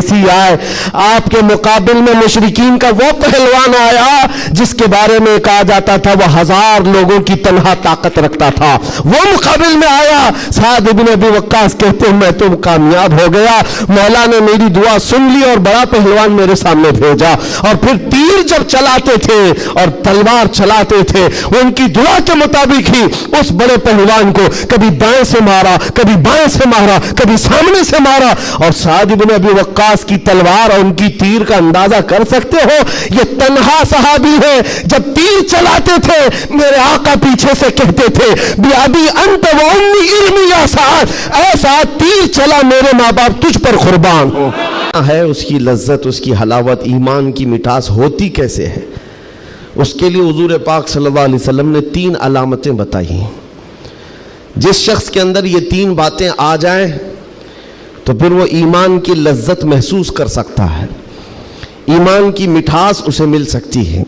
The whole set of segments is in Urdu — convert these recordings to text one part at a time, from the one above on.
جیسی آئے. آپ کے مقابل میں مشرکین کا وہ پہلوان آیا جس کے بارے میں کہا جاتا تھا وہ 1000 لوگوں کی تنہا طاقت رکھتا تھا. وہ مقابل میں آیا. سعد بن ابی وقاص کہتے ہیں میں تو کامیاب ہو گیا, مولا نے میری دعا سن لی اور بڑا پہلوان میرے سامنے بھیجا. اور پھر تیر جب چلاتے تھے اور تلوار چلاتے تھے ان کی دعا کے مطابق ہی اس بڑے پہلوان کو کبھی دائیں سے مارا, کبھی بائیں سے مارا, کبھی سامنے سے مارا. اور سعد بن ابی وقاص کی تلوار اور ان کی تیر کا اندازہ کر سکتے ہو؟ یہ تنہا صحابی ہے. جب تیر چلاتے تھے میرے آقا پیچھے سے کہتے تھے بیابی انت و امی ارمی یا سعد, اے سعد تیر چلا میرے ماں باپ تجھ پر قربان ہو. ہے اس کی لذت, اس کی حلاوت, ایمان کی مٹھاس ہوتی کیسے ہے؟ اس کے لیے حضور پاک صلی اللہ علیہ وسلم نے 3 علامتیں بتائی ہیں. جس شخص کے اندر یہ 3 باتیں آ جائیں تو پھر وہ ایمان کی لذت محسوس کر سکتا ہے, ایمان کی مٹھاس اسے مل سکتی ہے.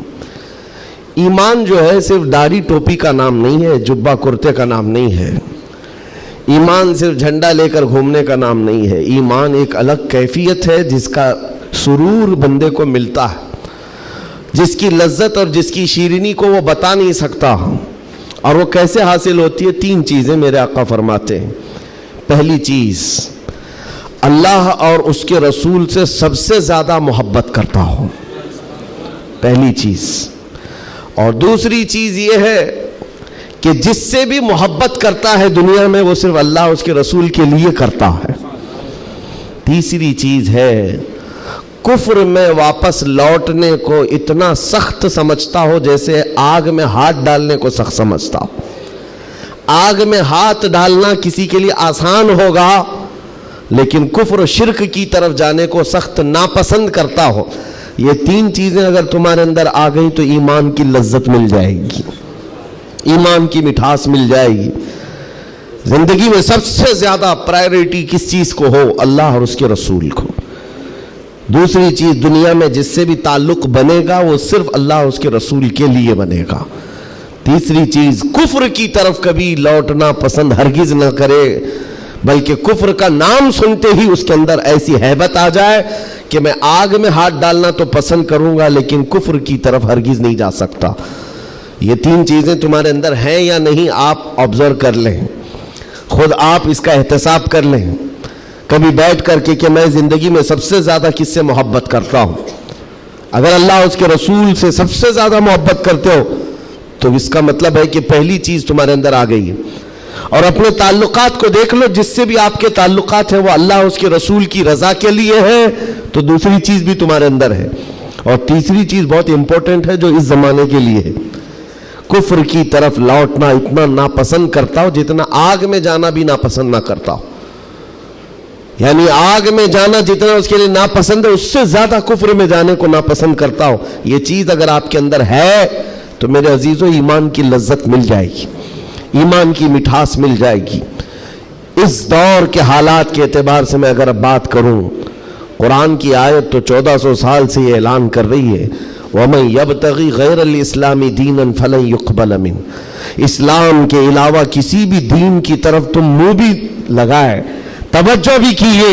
ایمان جو ہے صرف داڑھی ٹوپی کا نام نہیں ہے, جبہ کرتے کا نام نہیں ہے. ایمان صرف جھنڈا لے کر گھومنے کا نام نہیں ہے. ایمان ایک الگ کیفیت ہے جس کا سرور بندے کو ملتا ہے, جس کی لذت اور جس کی شیرینی کو وہ بتا نہیں سکتا. اور وہ کیسے حاصل ہوتی ہے؟ 3 چیزیں میرے آقا فرماتے ہیں. پہلی چیز اللہ اور اس کے رسول سے سب سے زیادہ محبت کرتا ہو, پہلی چیز. اور دوسری چیز یہ ہے کہ جس سے بھی محبت کرتا ہے دنیا میں وہ صرف اللہ اور اس کے رسول کے لیے کرتا ہے. تیسری چیز ہے کفر میں واپس لوٹنے کو اتنا سخت سمجھتا ہو جیسے آگ میں ہاتھ ڈالنے کو سخت سمجھتا ہو. آگ میں ہاتھ ڈالنا کسی کے لیے آسان ہوگا لیکن کفر و شرک کی طرف جانے کو سخت ناپسند کرتا ہو. یہ 3 چیزیں اگر تمہارے اندر آ گئی تو ایمان کی لذت مل جائے گی, ایمان کی مٹھاس مل جائے گی. زندگی میں سب سے زیادہ پرائیورٹی کس چیز کو ہو؟ اللہ اور اس کے رسول کو. دوسری چیز دنیا میں جس سے بھی تعلق بنے گا وہ صرف اللہ اور اس کے رسول کے لیے بنے گا. تیسری چیز کفر کی طرف کبھی لوٹنا پسند ہرگز نہ کرے, بلکہ کفر کا نام سنتے ہی اس کے اندر ایسی ہیبت آ جائے کہ میں آگ میں ہاتھ ڈالنا تو پسند کروں گا لیکن کفر کی طرف ہرگز نہیں جا سکتا. یہ 3 چیزیں تمہارے اندر ہیں یا نہیں آپ آبزرو کر لیں, خود آپ اس کا احتساب کر لیں کبھی بیٹھ کر کے کہ میں زندگی میں سب سے زیادہ کس سے محبت کرتا ہوں. اگر اللہ اس کے رسول سے سب سے زیادہ محبت کرتے ہو تو اس کا مطلب ہے کہ پہلی چیز تمہارے اندر آ گئی ہے. اور اپنے تعلقات کو دیکھ لو, جس سے بھی آپ کے تعلقات ہیں وہ اللہ اور اس کے رسول کی رضا کے لیے ہے تو دوسری چیز بھی تمہارے اندر ہے. اور تیسری چیز بہت امپورٹنٹ ہے جو اس زمانے کے لیے ہے, کفر کی طرف لوٹنا اتنا ناپسند کرتا ہو جتنا آگ میں جانا بھی ناپسند نہ کرتا ہو. یعنی آگ میں جانا جتنا اس کے لیے ناپسند ہے اس سے زیادہ کفر میں جانے کو ناپسند کرتا ہو. یہ چیز اگر آپ کے اندر ہے تو میرے عزیزو ایمان کی لذت مل جائے گی, ایمان کی مٹھاس مل جائے گی. اس دور کے حالات کے اعتبار سے میں اگر اب بات کروں, قرآن کی آیت تو 1400 سال سے یہ اعلان کر رہی ہے وَمَنْ يَبْتَغِي غَيْرَ الْإِسْلَامِ دِينًا فَلَنْ يُقْبَلَ مِنْهُ. اسلام کے علاوہ کسی بھی دین کی طرف تم منہ بھی لگائے, توجہ بھی کیے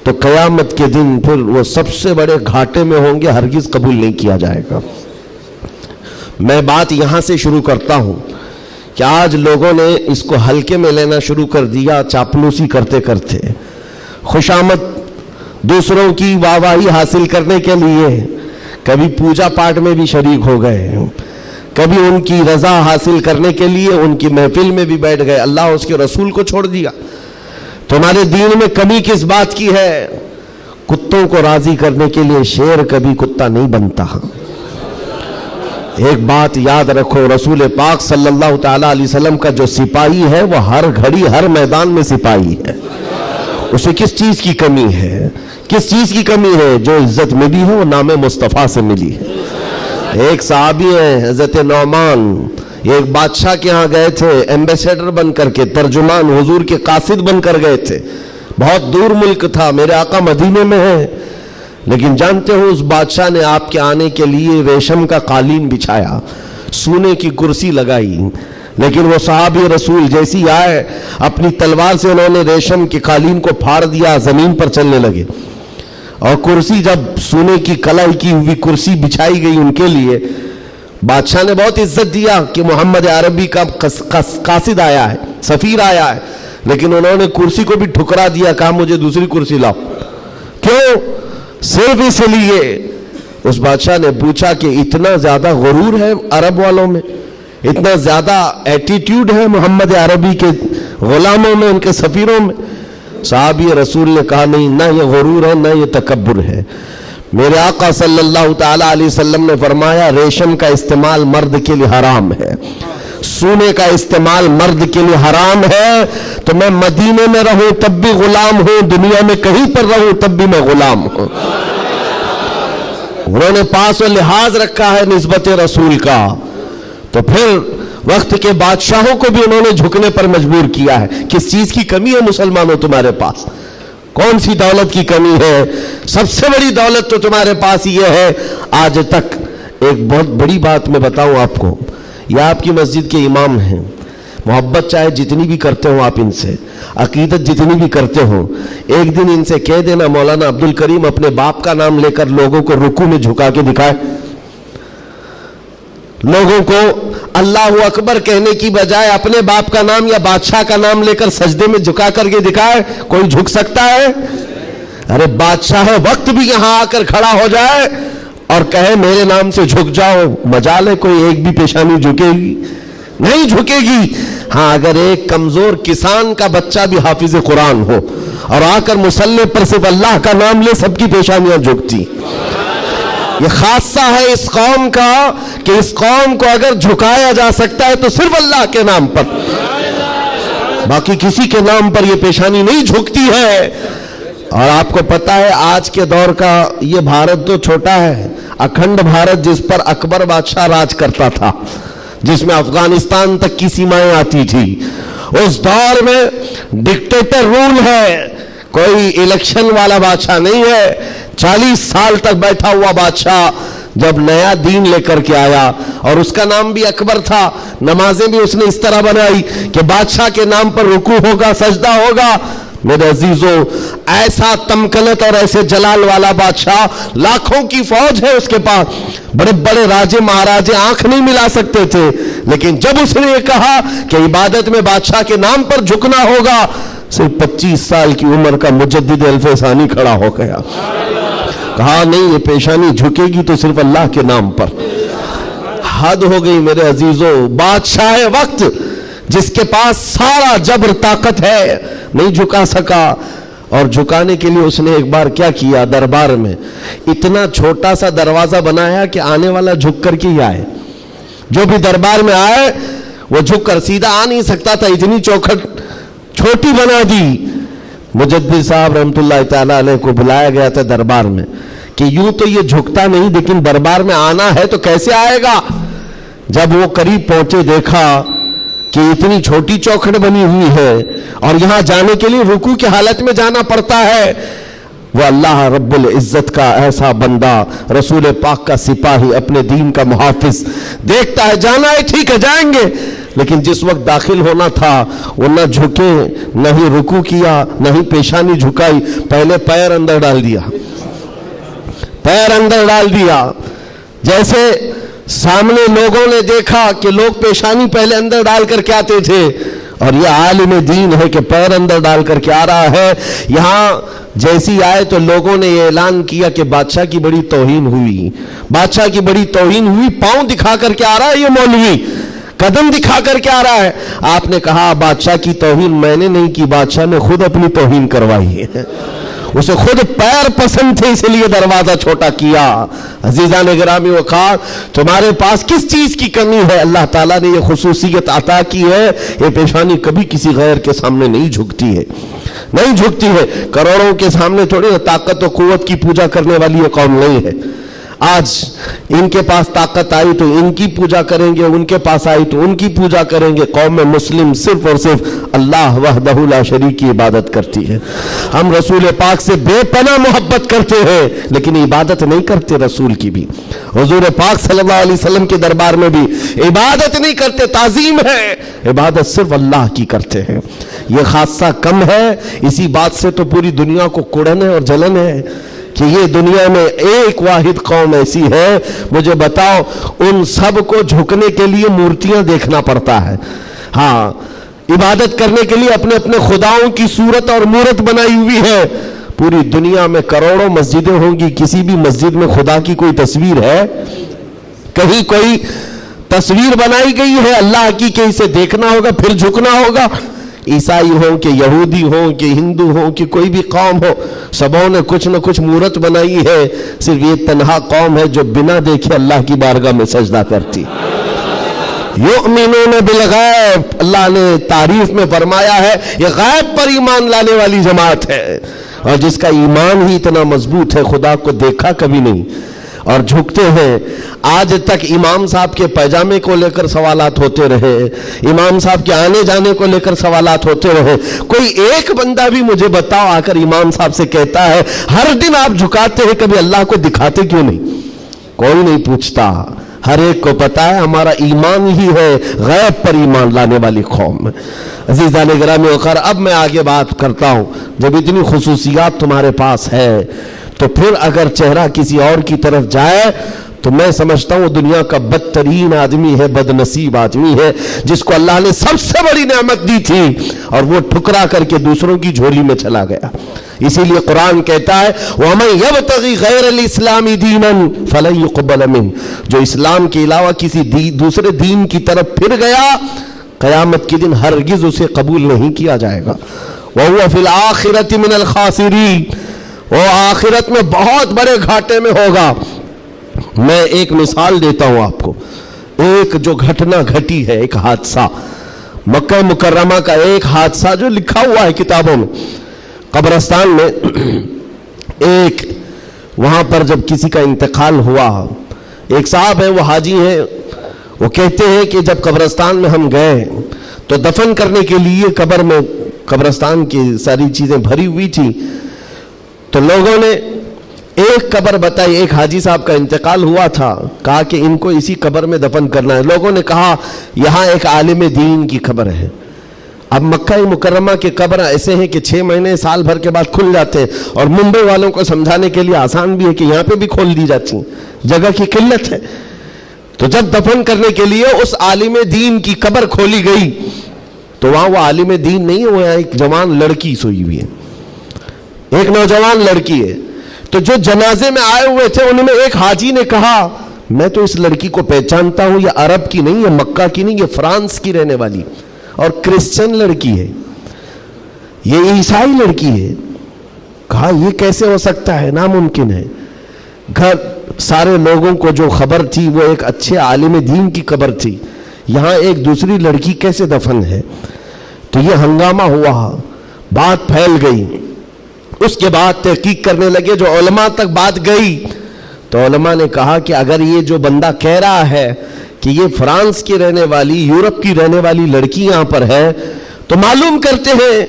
تو قیامت کے دن پھر وہ سب سے بڑے گھاٹے میں ہوں گے, ہرگز قبول نہیں کیا جائے گا. میں بات یہاں سے شروع کرتا ہوں کہ آج لوگوں نے اس کو ہلکے میں لینا شروع کر دیا, چاپلوسی کرتے کرتے خوشامد دوسروں کی واہواہی حاصل کرنے کے لیے کبھی پوجا پاٹ میں بھی شریک ہو گئے, کبھی ان کی رضا حاصل کرنے کے لیے ان کی محفل میں بھی بیٹھ گئے, اللہ اور اس کے رسول کو چھوڑ دیا. تمہارے دین میں کمی کس بات کی ہے؟ کتوں کو راضی کرنے کے لیے شیر کبھی کتا نہیں بنتا. ایک بات یاد رکھو, رسول پاک صلی اللہ تعالیٰ علیہ وسلم کا جو سپاہی ہے وہ ہر گھڑی ہر میدان میں سپاہی ہے. اسے کس چیز کی کمی ہے؟ کس چیز کی کمی ہے؟ جو عزت ملی ہے وہ نام مصطفیٰ سے ملی ہے. ایک صحابی ہیں حضرت نعمان, ایک بادشاہ کے ہاں گئے تھے ایمبیسیڈر بن کر کے, ترجمان حضور کے قاصد بن کر گئے تھے. بہت دور ملک تھا, میرے آقا مدینے میں ہیں, لیکن جانتے ہو اس بادشاہ نے آپ کے آنے کے لیے ریشم کا قالین بچھایا, سونے کی کرسی لگائی, لیکن وہ صحابی رسول جیسی آئے اپنی تلوار سے انہوں نے ریشم کے قالین کو پھاڑ دیا, زمین پر چلنے لگے. اور کرسی جب سونے کی کلائی کی ہوئی کرسی بچھائی گئی ان کے لیے، بادشاہ نے بہت عزت دیا کہ محمد عربی کا قاصد آیا ہے، سفیر آیا ہے، لیکن انہوں نے کرسی کو بھی ٹھکرا دیا، کہا مجھے دوسری کرسی لاؤ۔ کیوں؟ صرف اس لیے اس بادشاہ نے پوچھا کہ اتنا زیادہ غرور ہے عرب والوں میں، اتنا زیادہ ایٹیٹیوڈ ہے محمد عربی کے غلاموں میں، ان کے سفیروں میں؟ صحابی رسول نے کہا نہیں، نہ یہ غرور ہے نہ یہ تکبر ہے۔ میرے آقا صلی اللہ تعالی علیہ وسلم نے فرمایا ریشم کا استعمال مرد کے لیے حرام ہے، سونے کا استعمال مرد کے لیے حرام ہے، تو میں مدینے میں رہوں تب بھی غلام ہوں، دنیا میں کہیں پر رہوں تب بھی میں غلام ہوں۔ انہوں نے پاس و لحاظ رکھا ہے نسبت رسول کا، تو پھر وقت کے بادشاہوں کو بھی انہوں نے جھکنے پر مجبور کیا ہے۔ کس چیز کی کمی ہے مسلمانوں تمہارے پاس؟ کون سی دولت کی کمی ہے؟ سب سے بڑی دولت تو تمہارے پاس یہ ہے، آج تک ایک بہت بڑی بات میں بتاؤں آپ کو، یہ آپ کی مسجد کے امام ہیں، محبت چاہے جتنی بھی کرتے ہوں آپ ان سے، عقیدت جتنی بھی کرتے ہوں، ایک دن ان سے کہہ دینا مولانا عبد الکریم اپنے باپ کا نام لے کر لوگوں کو رکوع میں جھکا کے دکھائے، لوگوں کو اللہ اکبر کہنے کی بجائے اپنے باپ کا نام یا بادشاہ کا نام لے کر سجدے میں جھکا کر کے دکھائے، کوئی جھک سکتا ہے؟ ارے بادشاہ وقت بھی یہاں آ کر کھڑا ہو جائے اور کہے میرے نام سے جھک جاؤ، مجال ہے کوئی ایک بھی پیشانی جھکے گی؟ نہیں جھکے گی۔ ہاں اگر ایک کمزور کسان کا بچہ بھی حافظ قرآن ہو اور آ کر مصلی پر صرف اللہ کا نام لے، سب کی پیشانیاں جھکتی۔ یہ خاصہ ہے اس قوم کا کہ اس قوم کو اگر جھکایا جا سکتا ہے تو صرف اللہ کے نام پر، باقی کسی کے نام پر یہ پیشانی نہیں جھکتی ہے۔ اور آپ کو پتا ہے آج کے دور کا یہ بھارت تو چھوٹا ہے، اکھنڈ بھارت جس پر اکبر بادشاہ راج کرتا تھا، جس میں افغانستان تک کی سیمائیں آتی تھی، اس دور میں ڈکٹیٹر رول ہے، کوئی الیکشن والا بادشاہ نہیں ہے۔ 40 سال تک بیٹھا ہوا بادشاہ جب نیا دین لے کر کے آیا، اور اس کا نام بھی اکبر تھا، نمازیں بھی اس نے اس طرح بنائی کہ بادشاہ کے نام پر رکوع ہوگا، سجدہ ہوگا۔ میرے عزیزوں، ایسا تمکنت اور ایسے جلال والا بادشاہ، لاکھوں کی فوج ہے اس کے پاس، بڑے بڑے راجے مہاراجے آنکھ نہیں ملا سکتے تھے، لیکن جب اس نے یہ کہا کہ عبادت میں بادشاہ کے نام پر جھکنا ہوگا، صرف 25 سال کی عمر کا مجدد الف ثانی کھڑا ہو گیا، کہا نہیں یہ پیشانی جھکے گی تو صرف اللہ کے نام پر۔ حد ہو گئی میرے عزیزوں، بادشاہ وقت جس کے پاس سارا جبر طاقت ہے نہیں جھکا سکا، اور جھکانے کے لیے اس نے ایک بار کیا کیا، دربار میں اتنا چھوٹا سا دروازہ بنایا کہ آنے والا جھک کر کے ہی آئے، جو بھی دربار میں آئے وہ جھک کر، سیدھا آ نہیں سکتا تھا، اتنی چوکھٹ چھوٹی بنا دی۔ مجدد صاحب رحمت اللہ تعالیٰ علیہ کو بلایا گیا تھا دربار میں کہ یوں تو یہ جھکتا نہیں، لیکن دربار میں آنا ہے تو کیسے آئے گا؟ جب وہ قریب پہنچے دیکھا کہ اتنی چھوٹی چوکھٹ بنی ہوئی ہے اور یہاں جانے کے لیے رکوع کی حالت میں جانا پڑتا ہے۔ وہ اللہ رب العزت کا ایسا بندہ، رسول پاک کا سپاہی، اپنے دین کا محافظ، دیکھتا ہے جانا ہے ٹھیک ہے جائیں گے، لیکن جس وقت داخل ہونا تھا وہ نہ جھکے، نہ ہی رکوع کیا، نہ ہی پیشانی جھکائی، پہلے پیر اندر ڈال دیا، پیر اندر ڈال دیا۔ جیسے سامنے لوگوں نے دیکھا کہ لوگ پیشانی پہلے اندر ڈال کر کے آتے تھے، اور یہ عالم دین ہے کہ پیر اندر ڈال کر کے آ رہا ہے۔ یہاں جیسی آئے تو لوگوں نے یہ اعلان کیا کہ بادشاہ کی بڑی توہین ہوئی، بادشاہ کی بڑی توہین ہوئی، پاؤں دکھا کر کے آ رہا ہے یہ مولوی، قدم دکھا کر کے آ رہا ہے۔ آپ نے کہا بادشاہ کی توہین میں نے نہیں کی، بادشاہ نے خود اپنی توہین کروائی ہے، اسے خود پیر پسند تھے اس لیے دروازہ چھوٹا کیا۔ عزیزان گرامی وقار، تمہارے پاس کس چیز کی کمی ہے؟ اللہ تعالیٰ نے یہ خصوصیت عطا کی ہے، یہ پیشانی کبھی کسی غیر کے سامنے نہیں جھکتی ہے، نہیں جھکتی ہے۔ کروڑوں کے سامنے تھوڑی طاقت و قوت کی پوجا کرنے والی یہ قوم نہیں ہے۔ آج ان کے پاس طاقت آئی تو ان کی پوجا کریں گے، ان کے پاس آئی تو ان کی پوجا کریں گے۔ قوم مسلم صرف اور صرف اللہ وحدہ لا شریک کی عبادت کرتی ہے۔ ہم رسول پاک سے بے پناہ محبت کرتے ہیں لیکن عبادت نہیں کرتے رسول کی بھی، حضور پاک صلی اللہ علیہ وسلم کے دربار میں بھی عبادت نہیں کرتے، تعظیم ہے، عبادت صرف اللہ کی کرتے ہیں۔ یہ خاصہ کم ہے، اسی بات سے تو پوری دنیا کو کڑن ہے اور جلن ہے کہ یہ دنیا میں ایک واحد قوم ایسی ہے، مجھے بتاؤ ان سب کو جھکنے کے لیے مورتیاں دیکھنا پڑتا ہے، ہاں عبادت کرنے کے لیے اپنے اپنے خداؤں کی صورت اور مورت بنائی ہوئی ہے۔ پوری دنیا میں کروڑوں مسجدیں ہوں گی، کسی بھی مسجد میں خدا کی کوئی تصویر ہے؟ کہیں کوئی تصویر بنائی گئی ہے اللہ کی کہ اسے دیکھنا ہوگا پھر جھکنا ہوگا؟ عیسائی ہوں کہ یہودی ہوں کہ ہندو ہوں کہ کوئی بھی قوم ہو، سبوں نے کچھ نہ کچھ مورت بنائی ہے۔ صرف یہ تنہا قوم ہے جو بنا دیکھے اللہ کی بارگاہ میں سجدہ کرتی۔ یؤمنون بالغیب، اللہ نے تعریف میں فرمایا ہے یہ غیب پر ایمان لانے والی جماعت ہے، اور جس کا ایمان ہی اتنا مضبوط ہے خدا کو دیکھا کبھی نہیں اور جھکتے ہیں۔ آج تک امام صاحب کے پیجامے کو لے کر سوالات ہوتے رہے، امام صاحب کے آنے جانے کو لے کر سوالات ہوتے رہے، کوئی ایک بندہ بھی مجھے بتاؤ آ کر امام صاحب سے کہتا ہے ہر دن آپ جھکاتے ہیں کبھی اللہ کو دکھاتے کیوں نہیں؟ کوئی نہیں پوچھتا، ہر ایک کو پتا ہے ہمارا ایمان ہی ہے غیب پر ایمان لانے والی قوم۔ عزیزان گرامی وقار، اب میں آگے بات کرتا ہوں، جب اتنی خصوصیات تمہارے پاس ہے تو پھر اگر چہرہ کسی اور کی طرف جائے تو میں سمجھتا ہوں وہ دنیا کا بدترین آدمی ہے، بد نصیب آدمی ہے، جس کو اللہ نے سب سے بڑی نعمت دی تھی اور وہ ٹھکرا کر کے دوسروں کی جھولی میں چلا گیا۔ اسی لیے قرآن کہتا ہے وَمَن يَبْتَغِ غَيْرَ الْإِسْلَامِ دِينًا فَلَن يُقْبَلَ مِنْهُ، جو اسلام کے علاوہ کسی دوسرے دین کی طرف پھر گیا قیامت کے دن ہرگز اسے قبول نہیں کیا جائے گا۔ وَهُوَ فِي الْآخِرَةِ مِنَ الْخَاسِرِينَ، وہ آخرت میں بہت بڑے گھاٹے میں ہوگا۔ میں ایک مثال دیتا ہوں آپ کو، ایک جو گھٹنا گھٹی ہے، ایک حادثہ مکہ مکرمہ کا، ایک حادثہ جو لکھا ہوا ہے کتابوں میں۔ قبرستان میں ایک وہاں پر جب کسی کا انتقال ہوا، ایک صاحب ہیں وہ حاجی ہیں، وہ کہتے ہیں کہ جب قبرستان میں ہم گئے تو دفن کرنے کے لیے قبر میں قبرستان کی ساری چیزیں بھری ہوئی تھی، تو لوگوں نے ایک قبر بتائی، ایک حاجی صاحب کا انتقال ہوا تھا، کہا کہ ان کو اسی قبر میں دفن کرنا ہے۔ لوگوں نے کہا یہاں ایک عالم دین کی قبر ہے۔ اب مکہ مکرمہ کے قبر ایسے ہیں کہ 6 مہینے سال بھر کے بعد کھل جاتے ہیں، اور ممبئی والوں کو سمجھانے کے لیے آسان بھی ہے کہ یہاں پہ بھی کھول دی جاتی ہیں، جگہ کی قلت ہے۔ تو جب دفن کرنے کے لیے اس عالم دین کی قبر کھولی گئی تو وہاں وہ عالم دین نہیں ہے، وہ ایک جوان لڑکی سوئی ہوئی ہے، ایک نوجوان لڑکی ہے۔ تو جو جنازے میں آئے ہوئے تھے ان میں ایک حاجی نے کہا میں تو اس لڑکی کو پہچانتا ہوں، یہ عرب کی نہیں ہے، مکہ کی نہیں، یہ فرانس کی رہنے والی اور کرسچن لڑکی ہے، یہ عیسائی لڑکی ہے۔ کہا یہ کیسے ہو سکتا ہے، ناممکن ہے۔ گھر سارے لوگوں کو جو خبر تھی وہ ایک اچھے عالم دین کی قبر تھی، یہاں ایک دوسری لڑکی کیسے دفن ہے؟ تو یہ ہنگامہ ہوا، بات پھیل گئی۔ اس کے بعد تحقیق کرنے لگے، جو علماء تک بات گئی تو علماء نے کہا کہ اگر یہ جو بندہ کہہ رہا ہے کہ یہ فرانس کی رہنے والی، یورپ کی رہنے والی لڑکی یہاں پر ہے، تو معلوم کرتے ہیں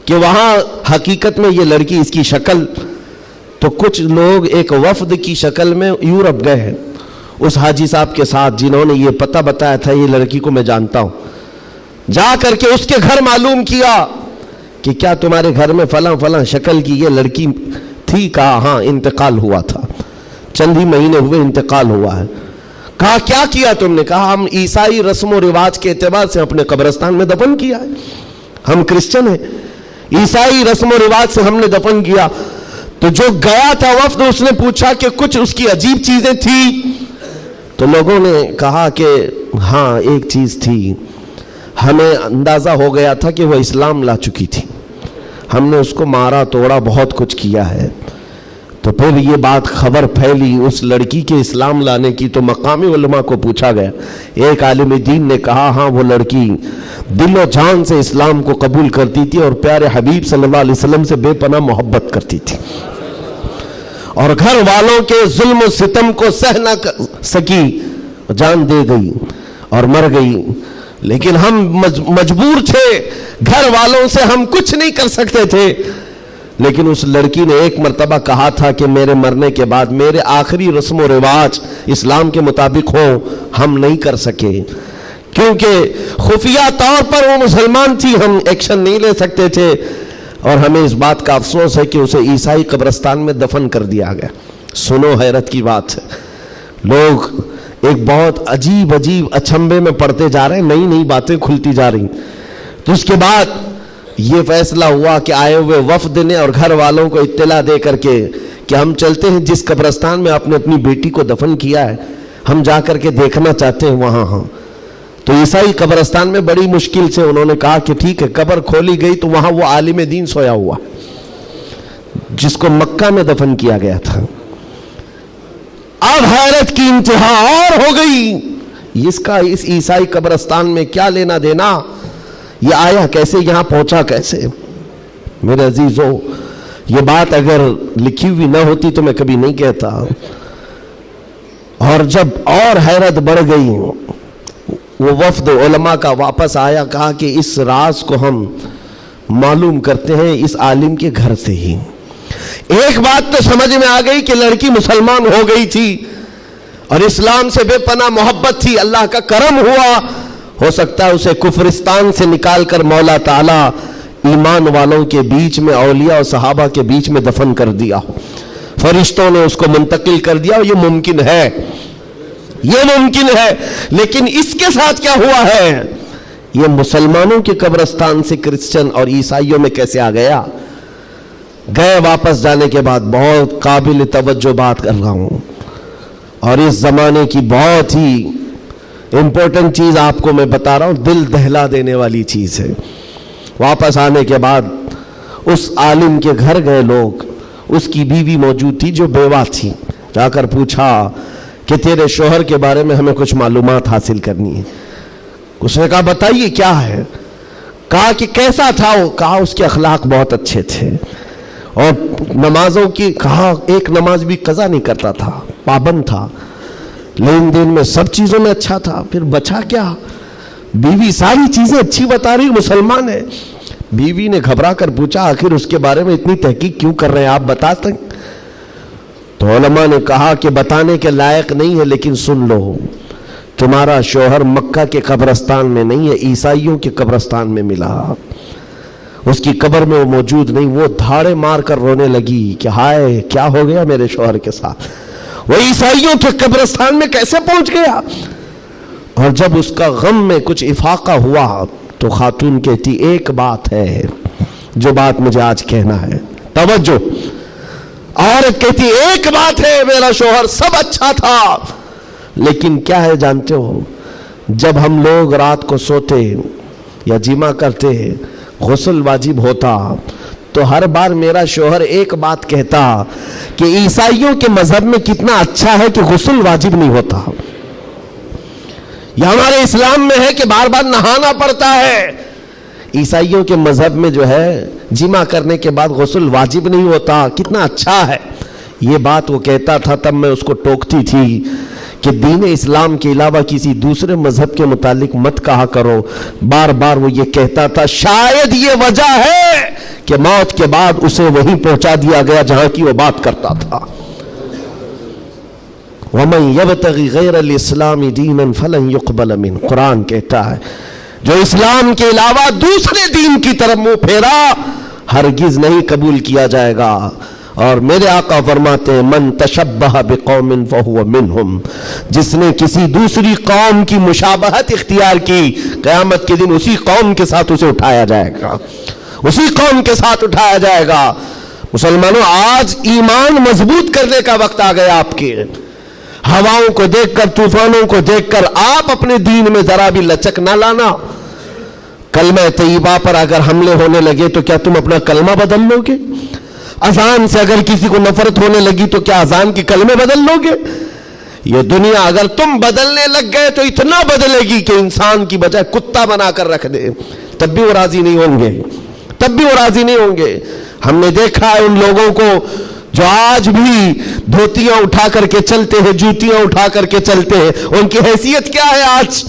کہ وہاں حقیقت میں یہ لڑکی، اس کی شکل، تو کچھ لوگ ایک وفد کی شکل میں یورپ گئے ہیں اس حاجی صاحب کے ساتھ، جنہوں نے یہ پتہ بتایا تھا یہ لڑکی کو میں جانتا ہوں۔ جا کر کے اس کے گھر معلوم کیا کہ کیا تمہارے گھر میں فلاں فلاں شکل کی یہ لڑکی تھی؟ کہا ہاں، انتقال ہوا تھا، چند ہی مہینے ہوئے انتقال ہوا ہے۔ کہا کیا کیا تم نے؟ کہا ہم عیسائی رسم و رواج کے اعتبار سے اپنے قبرستان میں دفن کیا ہے، ہم کرسچن ہیں، عیسائی رسم و رواج سے ہم نے دفن کیا۔ تو جو گیا تھا وفد، اس نے پوچھا کہ کچھ اس کی عجیب چیزیں تھی؟ تو لوگوں نے کہا کہ ہاں ایک چیز تھی، ہمیں اندازہ ہو گیا تھا کہ وہ اسلام لا چکی تھی، ہم نے اس کو مارا توڑا بہت کچھ کیا ہے۔ تو پھر یہ بات خبر پھیلی اس لڑکی کے اسلام لانے کی، تو مقامی علماء کو پوچھا گیا، ایک عالم دین نے کہا ہاں وہ لڑکی دل و جان سے اسلام کو قبول کرتی تھی اور پیارے حبیب صلی اللہ علیہ وسلم سے بے پناہ محبت کرتی تھی، اور گھر والوں کے ظلم و ستم کو سہ نہ سکی، جان دے گئی اور مر گئی۔ لیکن ہم مجبور تھے، گھر والوں سے ہم کچھ نہیں کر سکتے تھے۔ لیکن اس لڑکی نے ایک مرتبہ کہا تھا کہ میرے مرنے کے بعد میرے آخری رسم و رواج اسلام کے مطابق ہوں، ہم نہیں کر سکے کیونکہ خفیہ طور پر وہ مسلمان تھی، ہم ایکشن نہیں لے سکتے تھے۔ اور ہمیں اس بات کا افسوس ہے کہ اسے عیسائی قبرستان میں دفن کر دیا گیا. سنو حیرت کی بات ہے، لوگ ایک بہت عجیب اچنبے میں پڑتے جا رہے ہیں، نئی نئی باتیں کھلتی جا رہی. تو اس کے بعد یہ فیصلہ ہوا کہ آئے ہوئے وفد نے اور گھر والوں کو اطلاع دے کر کے کہ ہم چلتے ہیں جس قبرستان میں آپ نے اپنی بیٹی کو دفن کیا ہے، ہم جا کر کے دیکھنا چاہتے ہیں وہاں. ہاں تو عیسائی قبرستان میں بڑی مشکل سے انہوں نے کہا کہ ٹھیک ہے. قبر کھولی گئی تو وہاں وہ عالم دین سویا ہوا جس کو مکہ میں دفن کیا گیا تھا. اب حیرت کی انتہا اور ہو گئی، اس کا اس عیسائی قبرستان میں کیا لینا دینا، یہ آیا کیسے، یہاں پہنچا کیسے. میرے عزیزو، یہ بات اگر لکھی ہوئی نہ ہوتی تو میں کبھی نہیں کہتا. اور جب اور حیرت بڑھ گئی، وہ وفد علماء کا واپس آیا، کہا کہ اس راز کو ہم معلوم کرتے ہیں اس عالم کے گھر سے ہی. ایک بات تو سمجھ میں آ گئی کہ لڑکی مسلمان ہو گئی تھی اور اسلام سے بے پناہ محبت تھی. اللہ کا کرم ہوا، ہو سکتا ہے اسے کفرستان سے نکال کر مولا تعالی ایمان والوں کے بیچ میں، اولیاء اور صحابہ کے بیچ میں دفن کر دیا، فرشتوں نے اس کو منتقل کر دیا. یہ ممکن ہے، یہ ممکن ہے. لیکن اس کے ساتھ کیا ہوا ہے، یہ مسلمانوں کے قبرستان سے کرسچن اور عیسائیوں میں کیسے آ گیا. گئے واپس جانے کے بعد بہت قابل توجہ بات کر رہا ہوں، اور اس زمانے کی بہت ہی امپورٹنٹ چیز آپ کو میں بتا رہا ہوں، دل دہلا دینے والی چیز ہے. واپس آنے کے بعد اس عالم کے گھر گئے لوگ، اس کی بیوی موجود تھی جو بیوہ تھی. جا کر پوچھا کہ تیرے شوہر کے بارے میں ہمیں کچھ معلومات حاصل کرنی ہے. اس نے کہا بتائیے کیا ہے. کہا کہ کیسا تھا وہ. کہا اس کے اخلاق بہت اچھے تھے اور نمازوں کی، کہا ایک نماز بھی قضا نہیں کرتا تھا، پابند تھا، لین دین میں سب چیزوں میں اچھا تھا. پھر بچا کیا، بیوی ساری چیزیں اچھی بتا رہی، مسلمان ہے. بیوی نے گھبرا کر پوچھا آخر اس کے بارے میں اتنی تحقیق کیوں کر رہے ہیں، آپ بتا سکیں. تو علماء نے کہا کہ بتانے کے لائق نہیں ہے، لیکن سن لو، تمہارا شوہر مکہ کے قبرستان میں نہیں ہے، عیسائیوں کے قبرستان میں ملا. اس کی قبر میں وہ موجود نہیں. وہ دھاڑے مار کر رونے لگی کہ ہائے کیا ہو گیا میرے شوہر کے ساتھ، وہ عیسائیوں کے قبرستان میں کیسے پہنچ گیا. اور جب اس کا غم میں کچھ افاقہ ہوا تو خاتون کہتی ایک بات ہے جو بات مجھے آج کہنا ہے. توجہ، عورت کہتی ایک بات ہے، میرا شوہر سب اچھا تھا، لیکن کیا ہے جانتے ہو، جب ہم لوگ رات کو سوتے یا جمع کرتے، غسل واجب ہوتا، تو ہر بار میرا شوہر ایک بات کہتا کہ عیسائیوں کے مذہب میں کتنا اچھا ہے کہ غسل واجب نہیں ہوتا. یہ ہمارے اسلام میں ہے کہ بار بار نہانا پڑتا ہے، عیسائیوں کے مذہب میں جو ہے جمع کرنے کے بعد غسل واجب نہیں ہوتا. کتنا اچھا ہے. یہ بات وہ کہتا تھا، تب میں اس کو ٹوکتی تھی کہ دین اسلام کے علاوہ کسی دوسرے مذہب کے متعلق مت کہا کرو. بار بار وہ یہ کہتا تھا، شاید یہ وجہ ہے کہ موت کے بعد اسے وہیں پہنچا دیا گیا جہاں کی وہ بات کرتا تھا. وَمَنْ يَبْتَغِ غَيْرَ الْإِسْلَامِ دِينًا فَلَنْ يُقْبَلَ مِنْهُ. قرآن کہتا ہے جو اسلام کے علاوہ دوسرے دین کی طرف منہ پھیرا ہرگز نہیں قبول کیا جائے گا. اور میرے آقا فرماتے ہیں من تشبہ بقوم فہو منہم، جس نے کسی دوسری قوم کی مشابہت اختیار کی، قیامت کے دن اسی قوم کے ساتھ اسے اٹھایا جائے گا، اسی قوم کے ساتھ اٹھایا جائے گا. مسلمانوں، آج ایمان مضبوط کرنے کا وقت آ گیا. آپ کے ہواؤں کو دیکھ کر، طوفانوں کو دیکھ کر آپ اپنے دین میں ذرا بھی لچک نہ لانا. کلمہ طیبہ پر اگر حملے ہونے لگے تو کیا تم اپنا کلمہ بدل لو گے؟ اذان سے اگر کسی کو نفرت ہونے لگی تو کیا اذان کی کلمے بدل لو گے؟ یہ دنیا اگر تم بدلنے لگ گئے تو اتنا بدلے گی کہ انسان کی بجائے کتا بنا کر رکھ دے، تب بھی وہ راضی نہیں ہوں گے، تب بھی وہ راضی نہیں ہوں گے. ہم نے دیکھا ہے ان لوگوں کو جو آج بھی دھوتیاں اٹھا کر کے چلتے ہیں، جوتیاں اٹھا کر کے چلتے ہیں، ان کی حیثیت کیا ہے؟ آج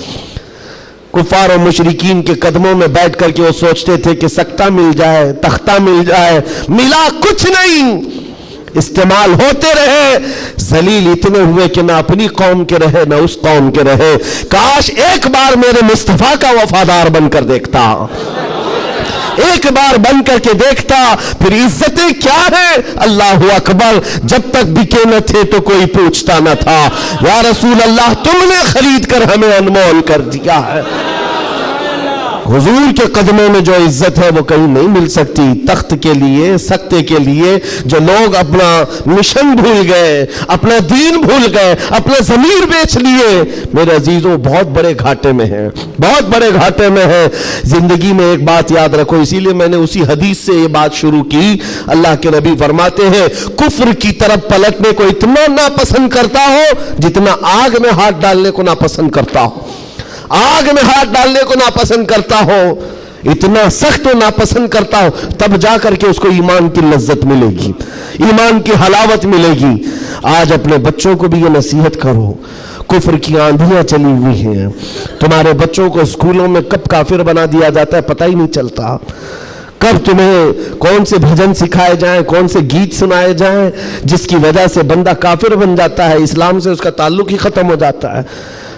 کفار و مشرکین کے قدموں میں بیٹھ کر کے وہ سوچتے تھے کہ سکتہ مل جائے، تختہ مل جائے، ملا کچھ نہیں، استعمال ہوتے رہے، ذلیل اتنے ہوئے کہ نہ اپنی قوم کے رہے نہ اس قوم کے رہے. کاش ایک بار میرے مصطفیٰ کا وفادار بن کر دیکھتا، ایک بار بن کر کے دیکھتا، پھر عزتیں کیا ہے، اللہ اکبر، جب تک بکے نہ تھے تو کوئی پوچھتا نہ تھا، یا رسول اللہ تم نے خرید کر ہمیں انمول کر دیا ہے۔ حضور کے قدموں میں جو عزت ہے وہ کہیں نہیں مل سکتی۔ تخت کے لیے، سکتے کے لیے جو لوگ اپنا مشن بھول گئے، اپنا دین بھول گئے، اپنا ضمیر بیچ لیے، میرے عزیزوں بہت بڑے گھاٹے میں ہیں، بہت بڑے گھاٹے میں ہیں۔ زندگی میں ایک بات یاد رکھو، اسی لیے میں نے اسی حدیث سے یہ بات شروع کی۔ اللہ کے نبی فرماتے ہیں کفر کی طرف پلٹنے کو اتنا ناپسند کرتا ہو جتنا آگ میں ہاتھ ڈالنے کو ناپسند کرتا ہو، آگ میں ہاتھ ڈالنے کو ناپسند کرتا ہو، اتنا سخت و ناپسند کرتا ہو، تب جا کر کے اس کو ایمان کی لذت ملے گی، ایمان کی حلاوت ملے گی۔ آج اپنے بچوں کو بھی یہ نصیحت کرو، کفر کی آندھیاں چلی ہوئی ہیں، تمہارے بچوں کو اسکولوں میں کب کافر بنا دیا جاتا ہے پتہ ہی نہیں چلتا، کب تمہیں کون سے بھجن سکھائے جائیں، کون سے گیت سنائے جائیں جس کی وجہ سے بندہ کافر بن جاتا ہے، اسلام سے اس کا تعلق ہی ختم ہو جاتا ہے۔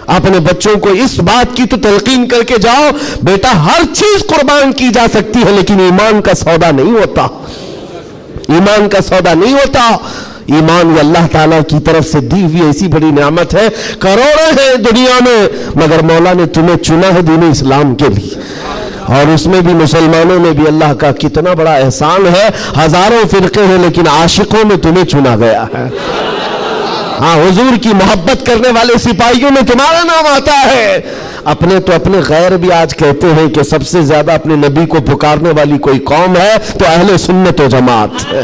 اپنے بچوں کو اس بات کی تو تلقین کر کے جاؤ، بیٹا ہر چیز قربان کی جا سکتی ہے لیکن ایمان کا سودا نہیں ہوتا، ایمان کا سودا نہیں ہوتا۔ ایمان یہ اللہ تعالیٰ کی طرف سے دی ہوئی ایسی بڑی نعمت ہے، کروڑوں ہیں دنیا میں مگر مولا نے تمہیں چنا ہے دین اسلام کے لیے، اور اس میں بھی مسلمانوں میں بھی اللہ کا کتنا بڑا احسان ہے، ہزاروں فرقے ہیں لیکن عاشقوں میں تمہیں چنا گیا ہے۔ ہاں، حضور کی محبت کرنے والے سپاہیوں میں تمہارا نام آتا ہے۔ اپنے تو اپنے غیر بھی آج کہتے ہیں کہ سب سے زیادہ اپنے نبی کو پکارنے والی کوئی قوم ہے تو اہل سنت و جماعت ہے۔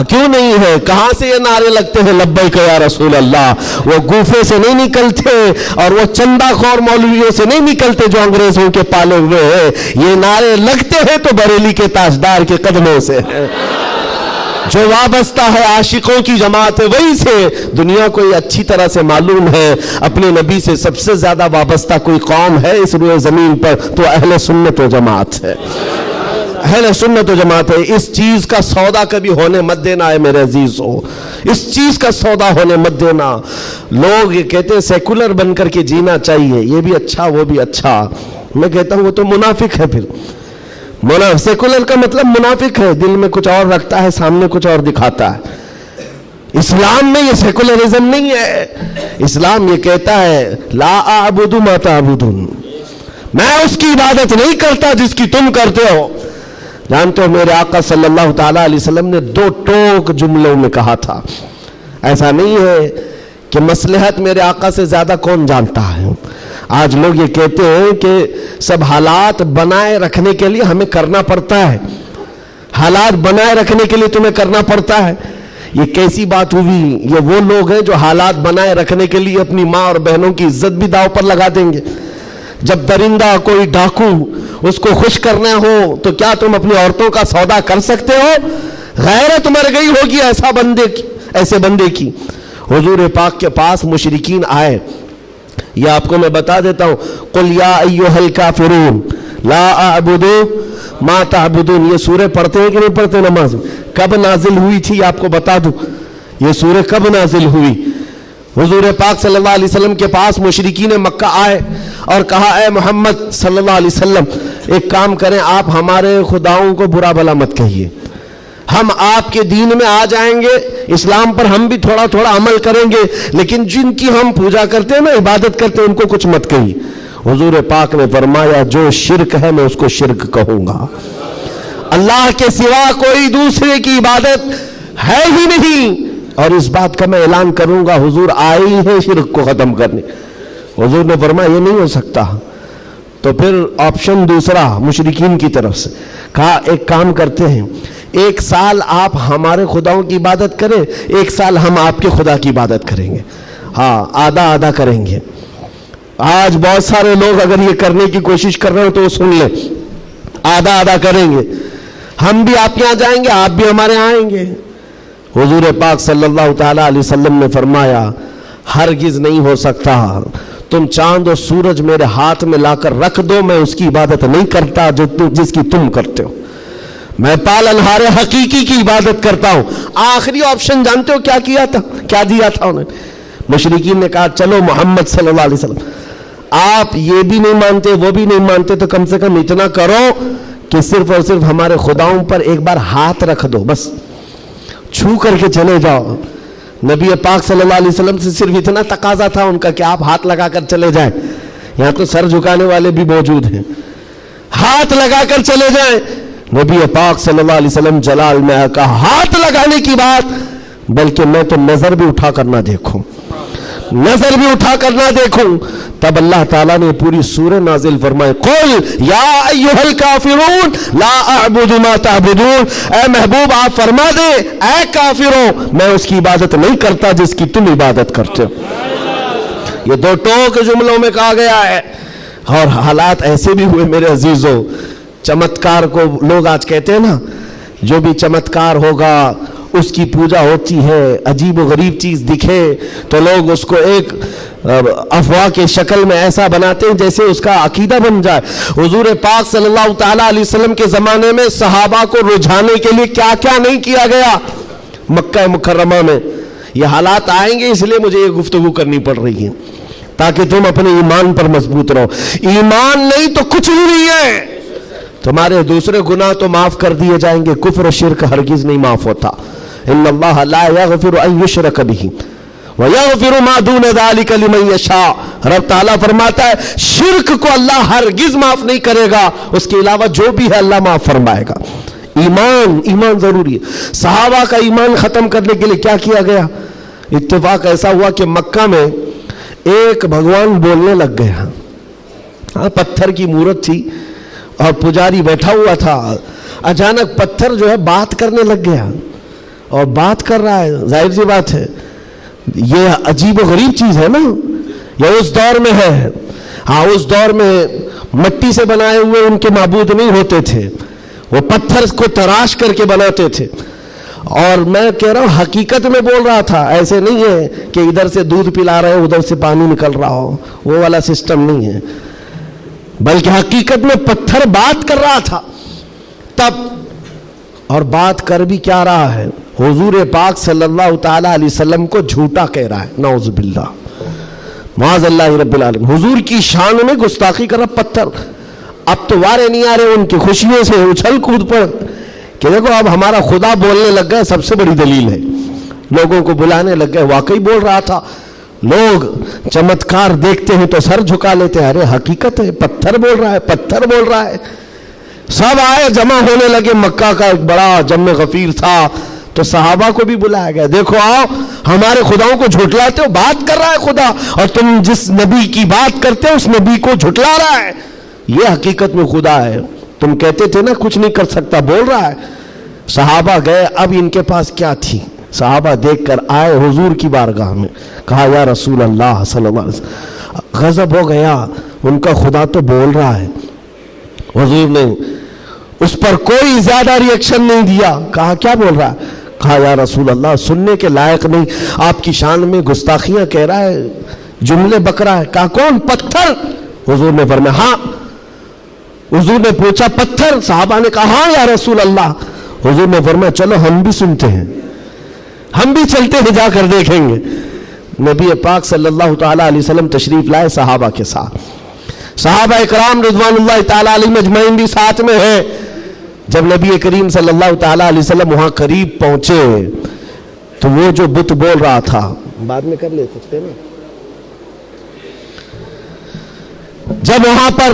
کیوں نہیں ہے؟ کہاں سے یہ نعرے لگتے ہیں لبیک یا رسول اللہ؟ وہ گوفے سے نہیں نکلتے اور وہ چندہ خور مولویوں سے نہیں نکلتے جو انگریزوں کے پالے ہوئے ہیں، یہ نعرے لگتے ہیں تو بریلی کے تاجدار کے قدموں سے ہیں۔ جو وابستہ ہے عاشقوں کی جماعت ہے وہی سے۔ دنیا کو یہ اچھی طرح سے معلوم ہے اپنے نبی سے سب سے زیادہ وابستہ کوئی قوم ہے اس روئے زمین پر تو اہل سنت و جماعت ہے، اہل سنت و جماعت ہے۔ اس چیز کا سودا کبھی ہونے مت دینا ہے میرے عزیزو، اس چیز کا سودا ہونے مت دینا۔ لوگ یہ کہتے ہیں سیکولر بن کر کے جینا چاہیے، یہ بھی اچھا وہ بھی اچھا، میں کہتا ہوں وہ تو منافق ہے۔ پھر سیکولر کا مطلب منافق ہے، دل میں کچھ اور رکھتا ہے سامنے کچھ اور دکھاتا ہے۔ اسلام میں یہ سیکولرزم نہیں ہے، اسلام یہ کہتا ہے لا اعبد ما تعبدون، میں اس کی عبادت نہیں کرتا جس کی تم کرتے ہو۔ جانتے ہو میرے آقا صلی اللہ تعالیٰ علیہ وسلم نے 2 ٹوک جملوں میں کہا تھا، ایسا نہیں ہے کہ مصلحت میرے آقا سے زیادہ کون جانتا ہے۔ آج لوگ یہ کہتے ہیں کہ سب حالات بنائے رکھنے کے لیے ہمیں کرنا پڑتا ہے، حالات بنائے رکھنے کے لیے تمہیں کرنا پڑتا ہے۔ یہ کیسی بات ہوئی؟ یہ وہ لوگ ہیں جو حالات بنائے رکھنے کے لیے اپنی ماں اور بہنوں کی عزت بھی داؤ پر لگا دیں گے۔ جب درندہ کوئی ڈاکو اس کو خوش کرنا ہو تو کیا تم اپنی عورتوں کا سودا کر سکتے ہو؟ غیرت مر گئی ہوگی ایسے بندے کی۔ حضور پاک کے پاس مشرکین آئے، یہ آپ کو میں بتا دیتا ہوں، قل یا ایھا الکافرون لا اعبد ما تعبدون، یہ سورہ پڑھتے ہیں کہ نہیں پڑھتے نماز میں؟ کب نازل ہوئی تھی یہ آپ کو بتا دوں، یہ سورہ کب نازل ہوئی؟ حضور پاک صلی اللہ علیہ وسلم کے پاس مشرکین مکہ آئے اور کہا اے محمد صلی اللہ علیہ وسلم ایک کام کریں، آپ ہمارے خداؤں کو برا بھلا مت کہیے، ہم آپ کے دین میں آ جائیں گے، اسلام پر ہم بھی تھوڑا تھوڑا عمل کریں گے، لیکن جن کی ہم پوجا کرتے ہیں نا، عبادت کرتے ہیں، ان کو کچھ مت کہیے۔ حضور پاک نے فرمایا جو شرک ہے میں اس کو شرک کہوں گا، اللہ کے سوا کوئی دوسرے کی عبادت ہے ہی نہیں، اور اس بات کا میں اعلان کروں گا حضور آئے ہی ہیں شرک کو ختم کرنے۔ حضور نے فرمایا یہ نہیں ہو سکتا، تو پھر آپشن دوسرا مشرکین کی طرف سے کہا ایک کام کرتے ہیں، 1 سال آپ ہمارے خداؤں کی عبادت کریں، 1 سال ہم آپ کے خدا کی عبادت کریں گے، ہاں آدھا آدھا کریں گے۔ آج بہت سارے لوگ اگر یہ کرنے کی کوشش کر رہے ہو تو وہ سن لیں، آدھا آدھا کریں گے، ہم بھی آپ کے یہاں جائیں گے، آپ بھی ہمارے یہاں آئیں گے۔ حضور پاک صلی اللہ تعالیٰ علیہ وسلم نے فرمایا ہرگز نہیں ہو سکتا، تم چاند اور سورج میرے ہاتھ میں لا کر رکھ دو، میں اس کی عبادت نہیں کرتا جس کی تم کرتے ہو، میں پالنہار حقیقی کی عبادت کرتا ہوں۔ آخری آپشن جانتے ہو کیا کیا تھا، کیا دیا تھا انہوں نے؟ مشرکین نے کہا چلو محمد صلی اللہ علیہ وسلم آپ یہ بھی نہیں مانتے وہ بھی نہیں مانتے تو کم سے کم اتنا کرو کہ صرف اور صرف ہمارے خداؤں پر ایک بار ہاتھ رکھ دو، بس چھو کر کے چلے جاؤ۔ نبی پاک صلی اللہ علیہ وسلم سے صرف اتنا تقاضا تھا ان کا کہ آپ ہاتھ لگا کر چلے جائیں۔ یہاں تو سر جھکانے والے بھی موجود ہیں، ہاتھ لگا کر چلے جائیں۔ نبی پاک صلی اللہ علیہ وسلم جلال میں کہا ہاتھ لگانے کی بات، بلکہ میں تو نظر بھی اٹھا کر نہ دیکھوں، نظر بھی اٹھا کر نہ دیکھوں۔ تب اللہ تعالیٰ نے پوری سورہ نازل فرمائے، قل یا ایھا الکافرون لا اعبد ما تعبدون، اے محبوب آپ فرما دے اے کافروں میں اس کی عبادت نہیں کرتا جس کی تم عبادت کرتے ہو۔ یہ دو ٹوک جملوں میں کہا گیا ہے، اور حالات ایسے بھی ہوئے میرے عزیزوں۔ چمتکار کو لوگ آج کہتے ہیں نا، جو بھی چمتکار ہوگا اس کی پوجا ہوتی ہے، عجیب و غریب چیز دکھے تو لوگ اس کو ایک افواہ کے شکل میں ایسا بناتے ہیں جیسے اس کا عقیدہ بن جائے۔ حضور پاک صلی اللہ تعالیٰ علیہ وسلم کے زمانے میں صحابہ کو رجھانے کے لیے کیا کیا نہیں کیا گیا مکہ مکرمہ میں۔ یہ حالات آئیں گے، اس لیے مجھے یہ گفتگو کرنی پڑ رہی ہے تاکہ تم اپنے ایمان پر مضبوط رہو۔ ایمان نہیں تو کچھ بھی نہیں ہے۔ تمہارے دوسرے گناہ تو معاف کر دیے جائیں گے، کفر و شرک ہرگز نہیں معاف ہوتا۔ ان اللہ لا یغفر ان یشرک بہ ویغفر ما دون ذلک لمن یشاء۔ رب تعالیٰ فرماتا ہے شرک کو اللہ ہرگز معاف نہیں کرے گا، اس کے علاوہ جو بھی ہے اللہ معاف فرمائے گا۔ ایمان ضروری ہے۔ صحابہ کا ایمان ختم کرنے کے لیے کیا کیا گیا؟ اتفاق ایسا ہوا کہ مکہ میں ایک بھگوان بولنے لگ گیا، پتھر کی مورت تھی اور پجاری بیٹھا ہوا تھا، اچانک پتھر جو ہے بات کرنے لگ گیا اور بات کر رہا ہے۔ ظاہر سی بات ہے یہ عجیب و غریب چیز ہے نا، یہ اس دور میں ہے۔ ہاں اس دور میں مٹی سے بنائے ہوئے ان کے معبود نہیں ہوتے تھے، وہ پتھر کو تراش کر کے بناتے تھے۔ اور میں کہہ رہا ہوں حقیقت میں بول رہا تھا، ایسے نہیں ہے کہ ادھر سے دودھ پلا رہے ادھر سے پانی نکل رہا ہو، وہ والا سسٹم نہیں ہے، بلکہ حقیقت میں پتھر بات کر رہا تھا تب۔ اور بات کر بھی کیا رہا ہے؟ حضور پاک صلی اللہ تعالیٰ علیہ وسلم کو جھوٹا کہہ رہا ہے، نعوذ باللہ معاذ اللہ رب العالمین۔ حضور کی شان میں گستاخی کر رہا پتھر۔ اب تو وارے نہیں آ رہے ان کی خوشیوں سے اچھل کود پر کہ دیکھو اب ہمارا خدا بولنے لگ گئے، سب سے بڑی دلیل ہے۔ لوگوں کو بلانے لگ گئے، واقعی بول رہا تھا۔ لوگ چمتکار دیکھتے ہیں تو سر جھکا لیتے ہیں، ارے حقیقت ہے پتھر بول رہا ہے، پتھر بول رہا ہے۔ سب آئے جمع ہونے لگے، مکہ کا ایک بڑا جم غفیر تھا تو صحابہ کو بھی بلایا گیا، دیکھو آؤ ہمارے خداؤں کو جھٹلاتے ہو، بات کر رہا ہے خدا، اور تم جس نبی کی بات کرتے ہو اس نبی کو جھٹلا رہا ہے، یہ حقیقت میں خدا ہے۔ تم کہتے تھے نا کچھ نہیں کر سکتا، بول رہا ہے۔ صحابہ گئے، اب ان کے پاس کیا تھی؟ صحابہ دیکھ کر آئے حضور کی بارگاہ میں، کہا یا رسول اللہ صلی اللہ علیہ وسلم، غضب ہو گیا، ان کا خدا تو بول رہا ہے۔ حضور نے اس پر کوئی زیادہ ریئیکشن نہیں دیا، کہا کیا بول رہا ہے؟ کہا یا رسول اللہ سننے کے لائق نہیں، آپ کی شان میں گستاخیاں کہہ رہا ہے، جملے بک رہا ہے۔ کہا کون؟ پتھر۔ حضور نے فرمایا ہاں۔ حضور نے پوچھا پتھر؟ صحابہ نے کہا ہاں یا رسول اللہ۔ حضور نے فرمایا چلو ہم بھی سنتے ہیں، ہم بھی چلتے ہیں، جا کر دیکھیں گے۔ نبی پاک صلی اللہ تعالیٰ علیہ وسلم تشریف لائے صحابہ کے ساتھ، صحابہ اکرام رضوان اللہ تعالیٰ علیہ مجمعین بھی ساتھ میں ہیں۔ جب نبی کریم صلی اللہ تعالیٰ علیہ وسلم وہاں قریب پہنچے تو وہ جو بت بول رہا تھا، بعد میں کر لے سکتے نا، جب وہاں پر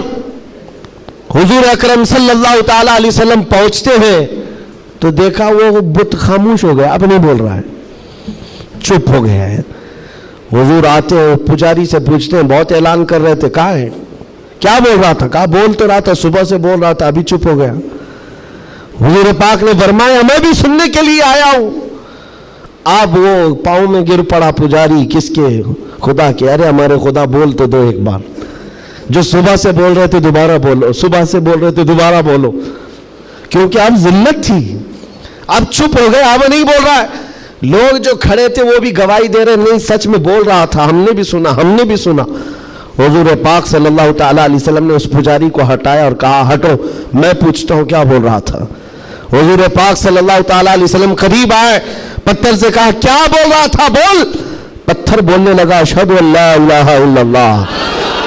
حضور اکرم صلی اللہ تعالیٰ علیہ وسلم پہنچتے ہیں تو دیکھا وہ بت خاموش ہو گیا، اب نہیں بول رہا ہے، چپ ہو گیا ہے۔ حضور آتے ہیں، پجاری سے پوچھتے ہیں، بہت اعلان کر رہے تھے، کہاں ہے؟ کیا بول رہا تھا؟ کہا بول تو رہا تھا، صبح سے بول رہا تھا، ابھی چپ ہو گیا۔ حضور پاک نے فرمایا میں بھی سننے کے لیے آیا ہوں۔ اب وہ پاؤں میں گر پڑا پجاری، کس کے؟ خدا کے۔ ارے ہمارے خدا بول تو دو ایک بار، جو صبح سے بول رہے تھے دوبارہ بولو، صبح سے بول رہے تھے دوبارہ بولو، کیونکہ اب ذلت تھی، اب چپ ہو گئے، اب نہیں بول رہا ہے۔ لوگ جو کھڑے تھے وہ بھی گواہی دے رہے نہیں سچ میں بول رہا تھا، ہم نے بھی سنا، ہم نے بھی سنا۔ حضور پاک صلی اللہ تعالیٰ علیہ وسلم نے اس پجاری کو ہٹایا اور کہا ہٹو، میں پوچھتا ہوں کیا بول رہا تھا۔ حضور پاک صلی اللہ تعالیٰ علیہ وسلم قریب آئے، پتھر سے کہا کیا بول رہا تھا؟ بول۔ پتھر بولنے لگا اشہد ان لا الہ الا اللہ